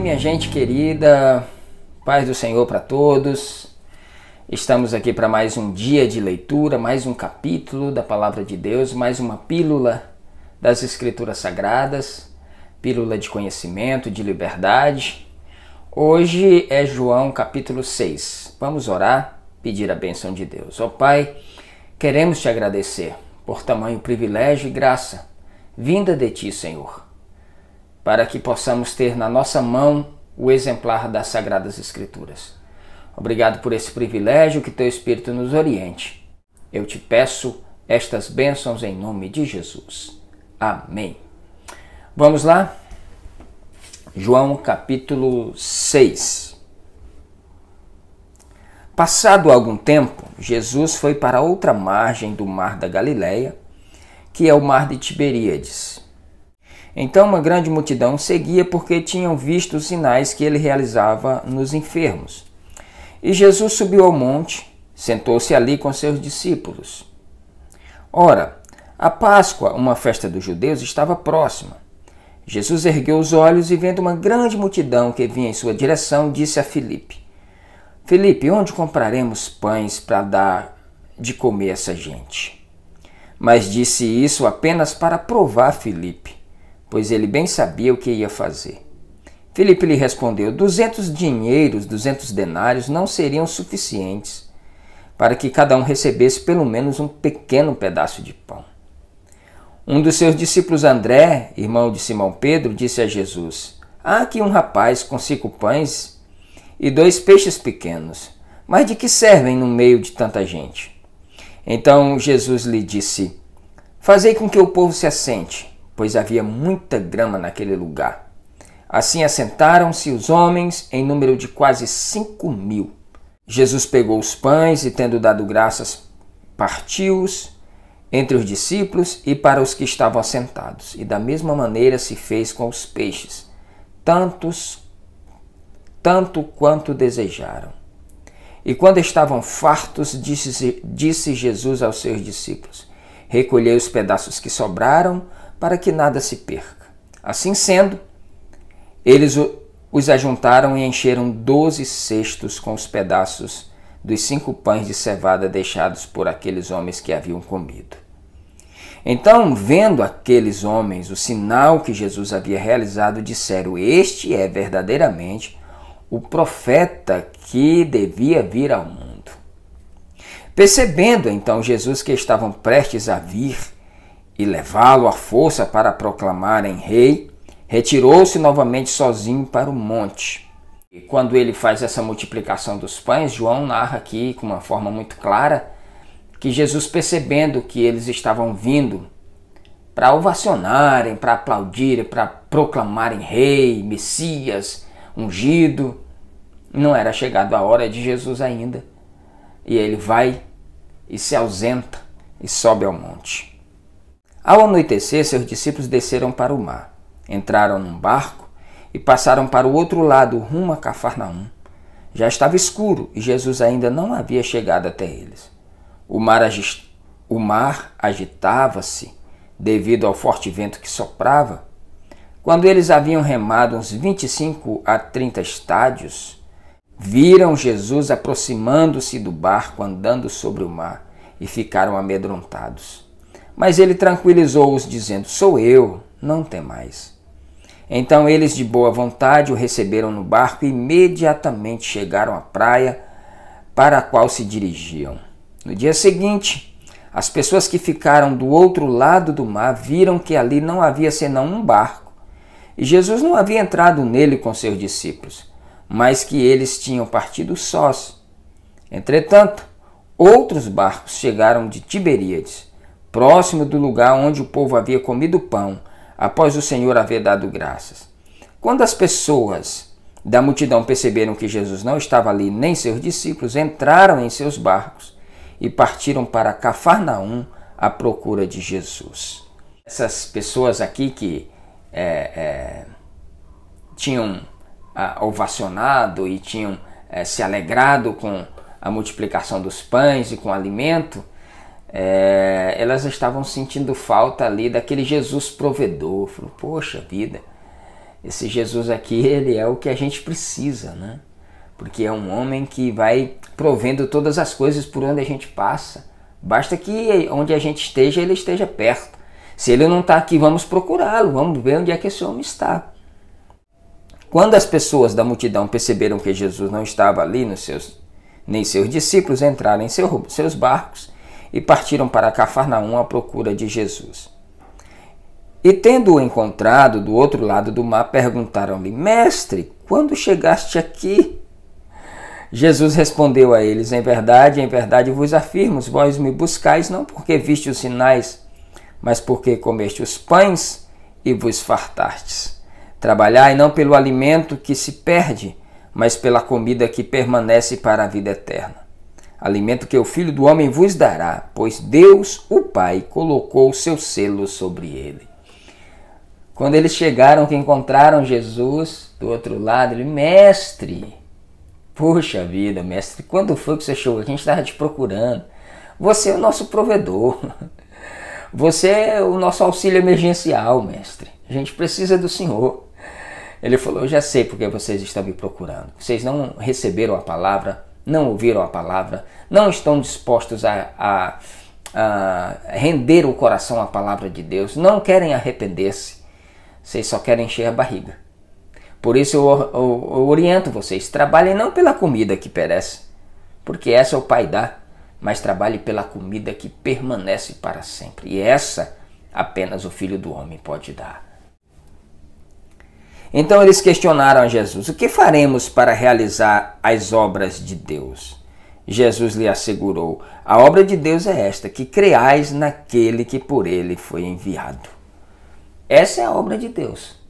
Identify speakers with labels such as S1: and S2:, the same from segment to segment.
S1: minha gente querida, paz do Senhor para todos. Estamos aqui para mais um dia de leitura, mais um capítulo da Palavra de Deus, mais uma pílula das Escrituras Sagradas, pílula de conhecimento, de liberdade. Hoje é João capítulo 6. Vamos orar, pedir a bênção de Deus. Ó Pai, queremos te agradecer por tamanho privilégio e graça vinda de ti, Senhor, para que possamos ter na nossa mão o exemplar das Sagradas Escrituras. Obrigado por esse privilégio, que teu Espírito nos oriente. Eu te peço estas bênçãos em nome de Jesus. Amém. Vamos lá? João capítulo 6. Passado algum tempo, Jesus foi para outra margem do mar da Galileia, que é o mar de Tiberíades. Então uma grande multidão seguia porque tinham visto os sinais que ele realizava nos enfermos. E Jesus subiu ao monte, sentou-se ali com seus discípulos. Ora, a Páscoa, uma festa dos judeus, estava próxima. Jesus ergueu os olhos e, vendo uma grande multidão que vinha em sua direção, disse a Filipe: Filipe, onde compraremos pães para dar de comer a essa gente? Mas disse isso apenas para provar Filipe, pois ele bem sabia o que ia fazer. Filipe lhe respondeu: 200 denários não seriam suficientes para que cada um recebesse pelo menos um pequeno pedaço de pão. Um dos seus discípulos, André, irmão de Simão Pedro, disse a Jesus: há aqui um rapaz com 5 pães e 2 peixes pequenos, mas de que servem no meio de tanta gente? Então Jesus lhe disse: fazei com que o povo se assente, pois havia muita grama naquele lugar. Assim assentaram-se os homens, em número de quase 5.000. Jesus pegou os pães e, tendo dado graças, partiu-os entre os discípulos e para os que estavam assentados. E da mesma maneira se fez com os peixes, tanto quanto desejaram. E quando estavam fartos, disse Jesus aos seus discípulos: recolhei os pedaços que sobraram, para que nada se perca. Assim sendo, eles os ajuntaram e encheram 12 cestos com os pedaços dos 5 pães de cevada deixados por aqueles homens que haviam comido. Então, vendo aqueles homens o sinal que Jesus havia realizado, disseram: este é verdadeiramente o profeta que devia vir ao mundo. Percebendo então Jesus que estavam prestes a vir e levá-lo à força para proclamarem rei, retirou-se novamente sozinho para o monte. E quando ele faz essa multiplicação dos pães, João narra aqui com uma forma muito clara que Jesus, percebendo que eles estavam vindo para ovacionarem, para aplaudirem, para proclamarem rei, Messias, ungido, não era chegado a hora de Jesus ainda. E ele vai e se ausenta e sobe ao monte. Ao anoitecer, seus discípulos desceram para o mar, entraram num barco e passaram para o outro lado, rumo a Cafarnaum. Já estava escuro e Jesus ainda não havia chegado até eles. O mar agitava-se devido ao forte vento que soprava. Quando eles haviam remado uns 25 a 30 estádios, viram Jesus aproximando-se do barco, andando sobre o mar, e ficaram amedrontados. Mas ele tranquilizou-os, dizendo: sou eu, não temais. Então eles de boa vontade o receberam no barco e imediatamente chegaram à praia para a qual se dirigiam. No dia seguinte, as pessoas que ficaram do outro lado do mar viram que ali não havia senão um barco, e Jesus não havia entrado nele com seus discípulos, mas que eles tinham partido sós. Entretanto, outros barcos chegaram de Tiberíades, próximo do lugar onde o povo havia comido pão, após o Senhor haver dado graças. Quando as pessoas da multidão perceberam que Jesus não estava ali, nem seus discípulos, entraram em seus barcos e partiram para Cafarnaum à procura de Jesus. Essas pessoas aqui que tinham ovacionado e tinham se alegrado com a multiplicação dos pães e com o alimento, elas estavam sentindo falta ali daquele Jesus provedor. Falou: poxa vida, Esse Jesus aqui, ele é o que a gente precisa, né? Porque é um homem que vai provendo todas as coisas por onde a gente passa. Basta que onde a gente esteja, ele esteja perto. Se ele não está aqui, vamos procurá-lo, vamos ver onde é que esse homem está. Quando as pessoas da multidão perceberam que Jesus não estava ali, nem seus discípulos entraram em seus barcos e partiram para Cafarnaum à procura de Jesus. E tendo-o encontrado do outro lado do mar, perguntaram-lhe: Mestre, quando chegaste aqui? Jesus respondeu a eles: em verdade vos afirmo, vós me buscais não porque viste os sinais, mas porque comeste os pães e vos fartastes. Trabalhai não pelo alimento que se perde, mas pela comida que permanece para a vida eterna. Alimento que o Filho do Homem vos dará, pois Deus, o Pai, colocou o seu selo sobre ele. Quando eles chegaram, que encontraram Jesus do outro lado, ele: Mestre, poxa vida, mestre, quando foi que você chegou aqui? A gente estava te procurando. Você é o nosso provedor. Você é o nosso auxílio emergencial, mestre. A gente precisa do Senhor. Ele falou: eu já sei porque vocês estão me procurando. Vocês não receberam a palavra, não ouviram a palavra, não estão dispostos a render o coração à palavra de Deus, não querem arrepender-se. Vocês só querem encher a barriga. Por isso eu oriento vocês: trabalhem não pela comida que perece, porque essa o Pai dá, mas trabalhe pela comida que permanece para sempre. E essa apenas o Filho do Homem pode dar. Então eles questionaram a Jesus: o que faremos para realizar as obras de Deus? Jesus lhe assegurou: a obra de Deus é esta, que creais naquele que por ele foi enviado. Essa é a obra de Deus.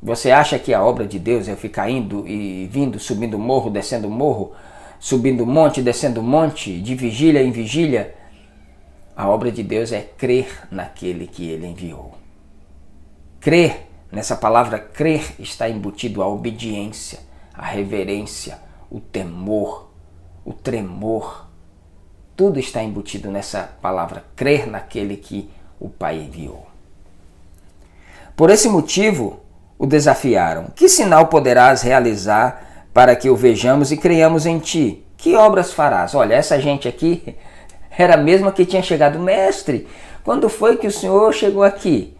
S1: Você acha que a obra de Deus é ficar indo e vindo, subindo morro, descendo morro, subindo monte, descendo monte, de vigília em vigília? A obra de Deus é crer naquele que ele enviou. Crer, nessa palavra crer, está embutido a obediência, a reverência, o temor, o tremor. Tudo está embutido nessa palavra crer naquele que o Pai enviou. Por esse motivo, o desafiaram: que sinal poderás realizar para que o vejamos e creiamos em ti? Que obras farás? Olha, essa gente aqui era a mesma que tinha chegado: mestre, quando foi que o Senhor chegou aqui?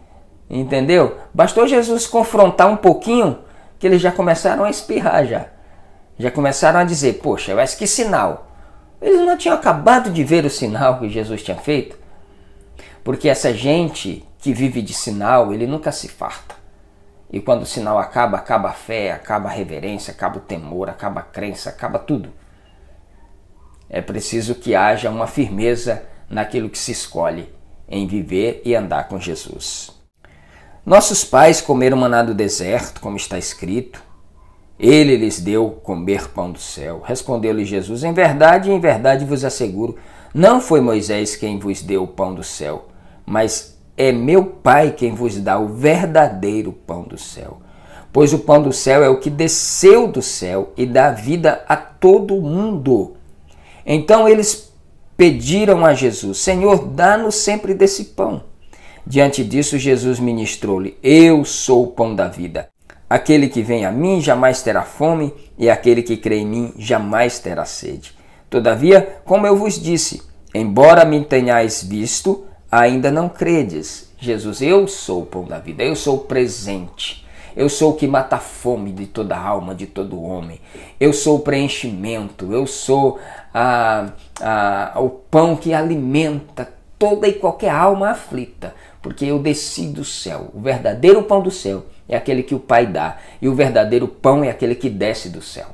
S1: Entendeu? Bastou Jesus confrontar um pouquinho que eles já começaram a espirrar já começaram a dizer: poxa, mas que sinal? Eles não tinham acabado de ver o sinal que Jesus tinha feito? Porque essa gente que vive de sinal, ele nunca se farta. E quando o sinal acaba, acaba a fé, acaba a reverência, acaba o temor, acaba a crença, acaba tudo. É preciso que haja uma firmeza naquilo que se escolhe, em viver e andar com Jesus. Nossos pais comeram maná do deserto, como está escrito. Ele lhes deu comer pão do céu. Respondeu-lhe Jesus: em verdade vos asseguro, não foi Moisés quem vos deu o pão do céu, mas é meu Pai quem vos dá o verdadeiro pão do céu. Pois o pão do céu é o que desceu do céu e dá vida a todo mundo. Então eles pediram a Jesus: Senhor, dá-nos sempre desse pão. Diante disso, Jesus ministrou-lhe: eu sou o pão da vida. Aquele que vem a mim jamais terá fome, e aquele que crê em mim jamais terá sede. Todavia, como eu vos disse, embora me tenhais visto, ainda não credes. Jesus: eu sou o pão da vida, eu sou o presente. Eu sou o que mata a fome de toda alma, de todo homem. Eu sou o preenchimento, eu sou o pão que alimenta toda e qualquer alma aflita, porque eu desci do céu. O verdadeiro pão do céu é aquele que o Pai dá, e o verdadeiro pão é aquele que desce do céu.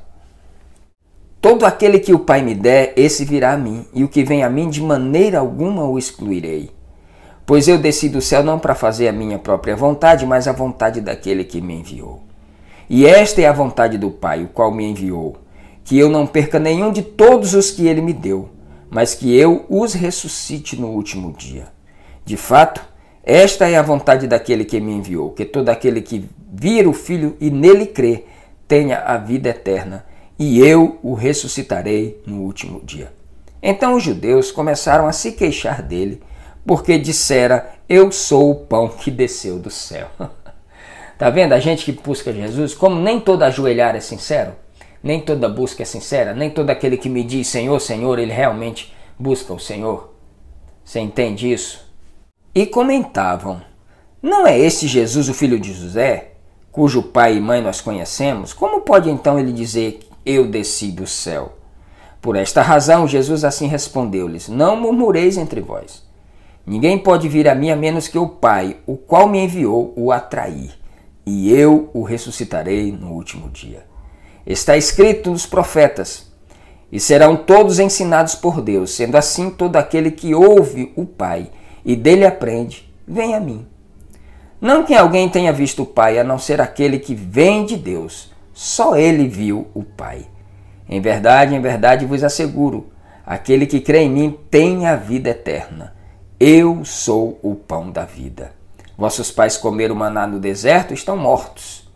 S1: Todo aquele que o Pai me der, esse virá a mim, e o que vem a mim de maneira alguma o excluirei. Pois eu desci do céu não para fazer a minha própria vontade, mas a vontade daquele que me enviou. E esta é a vontade do Pai, o qual me enviou, que eu não perca nenhum de todos os que ele me deu, mas que eu os ressuscite no último dia. De fato, esta é a vontade daquele que me enviou, que todo aquele que vir o Filho e nele crê, tenha a vida eterna, e eu o ressuscitarei no último dia. Então os judeus começaram a se queixar dele, porque dissera: eu sou o pão que desceu do céu. Tá vendo? A gente que busca Jesus, como nem todo ajoelhar é sincero, nem toda busca é sincera, nem todo aquele que me diz Senhor, Senhor, ele realmente busca o Senhor. Você entende isso? E comentavam, não é este Jesus o filho de José, cujo pai e mãe nós conhecemos? Como pode então ele dizer eu desci do céu? Por esta razão, Jesus assim respondeu-lhes, não murmureis entre vós. Ninguém pode vir a mim a menos que o Pai, o qual me enviou, o atrair, e eu o ressuscitarei no último dia. Está escrito nos profetas, e serão todos ensinados por Deus. Sendo assim, todo aquele que ouve o Pai e dele aprende, vem a mim. Não que alguém tenha visto o Pai, a não ser aquele que vem de Deus. Só ele viu o Pai. Em verdade vos asseguro, aquele que crê em mim tem a vida eterna. Eu sou o pão da vida. Vossos pais comeram maná no deserto e estão mortos.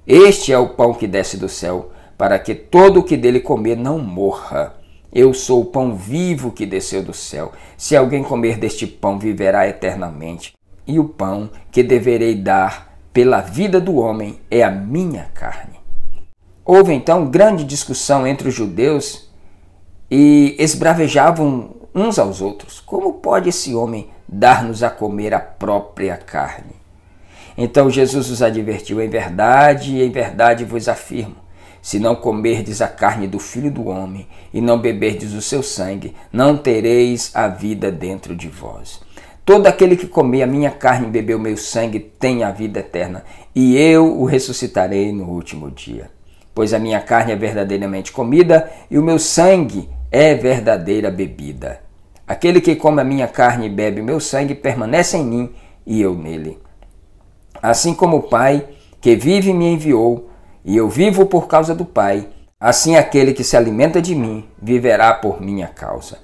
S1: Este é o pão que desce do céu, para que todo o que dele comer não morra. Eu sou o pão vivo que desceu do céu. Se alguém comer deste pão, viverá eternamente. E o pão que deverei dar pela vida do homem é a minha carne. Houve então grande discussão entre os judeus e esbravejavam uns aos outros. Como pode esse homem dar-nos a comer a própria carne? Então Jesus os advertiu, em verdade vos afirmo, se não comerdes a carne do Filho do Homem e não beberdes o seu sangue, não tereis a vida dentro de vós. Todo aquele que comer a minha carne e beber o meu sangue tem a vida eterna, e eu o ressuscitarei no último dia. Pois a minha carne é verdadeiramente comida e o meu sangue é verdadeira bebida. Aquele que come a minha carne e bebe o meu sangue permanece em mim e eu nele. Assim como o Pai que vive me enviou, e eu vivo por causa do Pai, assim aquele que se alimenta de mim viverá por minha causa.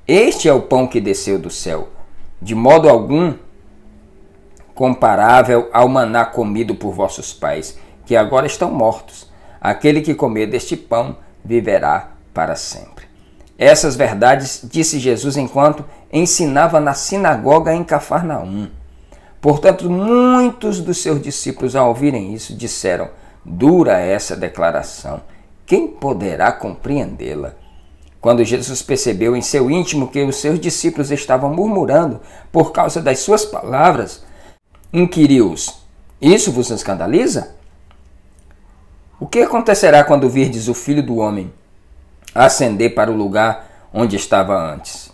S1: Este é o pão que desceu do céu, de modo algum comparável ao maná comido por vossos pais, que agora estão mortos. Aquele que comer deste pão viverá para sempre. Essas verdades disse Jesus enquanto ensinava na sinagoga em Cafarnaum. Portanto, muitos dos seus discípulos, ao ouvirem isso, disseram, dura essa declaração, quem poderá compreendê-la? Quando Jesus percebeu em seu íntimo que os seus discípulos estavam murmurando por causa das suas palavras, inquiriu-os, isso vos escandaliza? O que acontecerá quando virdes o Filho do Homem ascender para o lugar onde estava antes?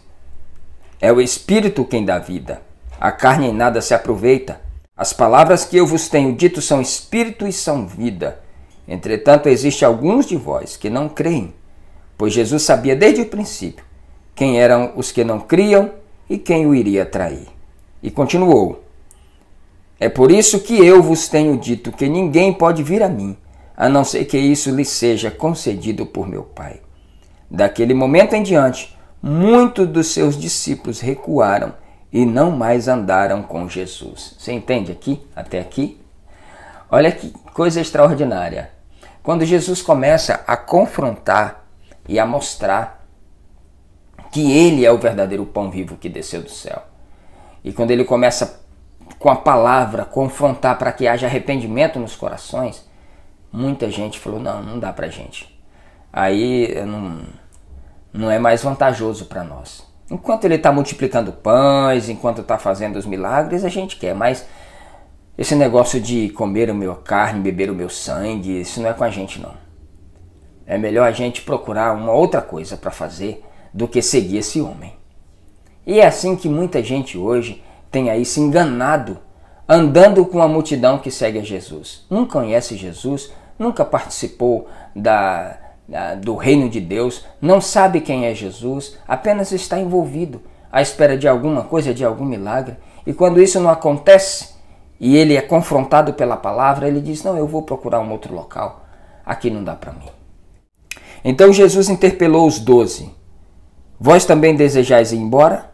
S1: É o Espírito quem dá vida. A carne em nada se aproveita. As palavras que eu vos tenho dito são Espírito e são vida. Entretanto, existe alguns de vós que não creem, pois Jesus sabia desde o princípio quem eram os que não criam e quem o iria trair. E continuou, é por isso que eu vos tenho dito que ninguém pode vir a mim, a não ser que isso lhe seja concedido por meu Pai. Daquele momento em diante, muitos dos seus discípulos recuaram e não mais andaram com Jesus. Você entende aqui? Até aqui? Olha que coisa extraordinária. Quando Jesus começa a confrontar e a mostrar que ele é o verdadeiro pão vivo que desceu do céu. E quando ele começa com a palavra confrontar para que haja arrependimento nos corações, muita gente falou, não dá pra gente. Aí não é mais vantajoso para nós. Enquanto ele está multiplicando pães, enquanto está fazendo os milagres, a gente quer. Mas esse negócio de comer a minha carne, beber o meu sangue, isso não é com a gente não. É melhor a gente procurar uma outra coisa para fazer do que seguir esse homem. E é assim que muita gente hoje tem aí se enganado, andando com a multidão que segue a Jesus. Não conhece Jesus, nunca participou do reino de Deus, não sabe quem é Jesus, apenas está envolvido à espera de alguma coisa, de algum milagre. E quando isso não acontece, e ele é confrontado pela palavra, ele diz, não, eu vou procurar um outro local, aqui não dá para mim. Então Jesus interpelou os 12, vós também desejais ir embora?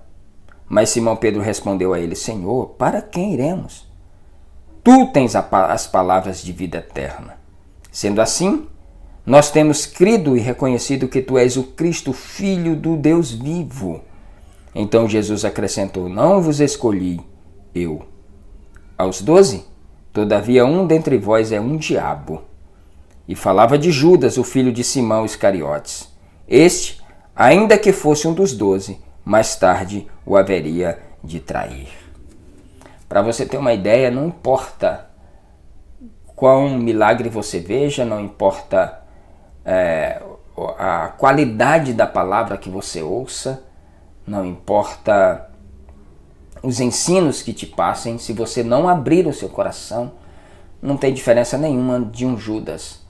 S1: Mas Simão Pedro respondeu a ele, Senhor, para quem iremos? Tu tens as palavras de vida eterna. Sendo assim, nós temos crido e reconhecido que tu és o Cristo, Filho do Deus vivo. Então Jesus acrescentou, não vos escolhi eu. Aos 12, Todavia um dentre vós é um diabo. E falava de Judas, o filho de Simão Iscariotes. Este, ainda que fosse um dos 12, mais tarde o haveria de trair. Para você ter uma ideia, não importa quão milagre você veja, não importa a qualidade da palavra que você ouça, não importa os ensinos que te passem, se você não abrir o seu coração, não tem diferença nenhuma de um Judas,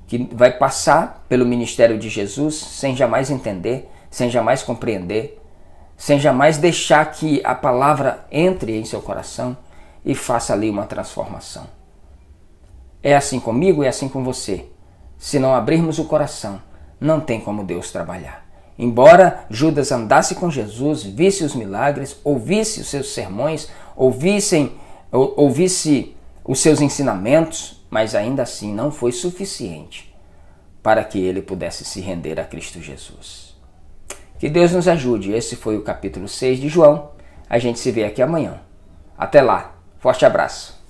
S1: que vai passar pelo ministério de Jesus sem jamais entender, sem jamais compreender, sem jamais deixar que a palavra entre em seu coração e faça ali uma transformação. É assim comigo e é assim com você. Se não abrirmos o coração, não tem como Deus trabalhar. Embora Judas andasse com Jesus, visse os milagres, ouvisse os seus sermões, ouvisse os seus ensinamentos, mas ainda assim não foi suficiente para que ele pudesse se render a Cristo Jesus. Que Deus nos ajude. Esse foi o capítulo 6 de João. A gente se vê aqui amanhã. Até lá. Forte abraço.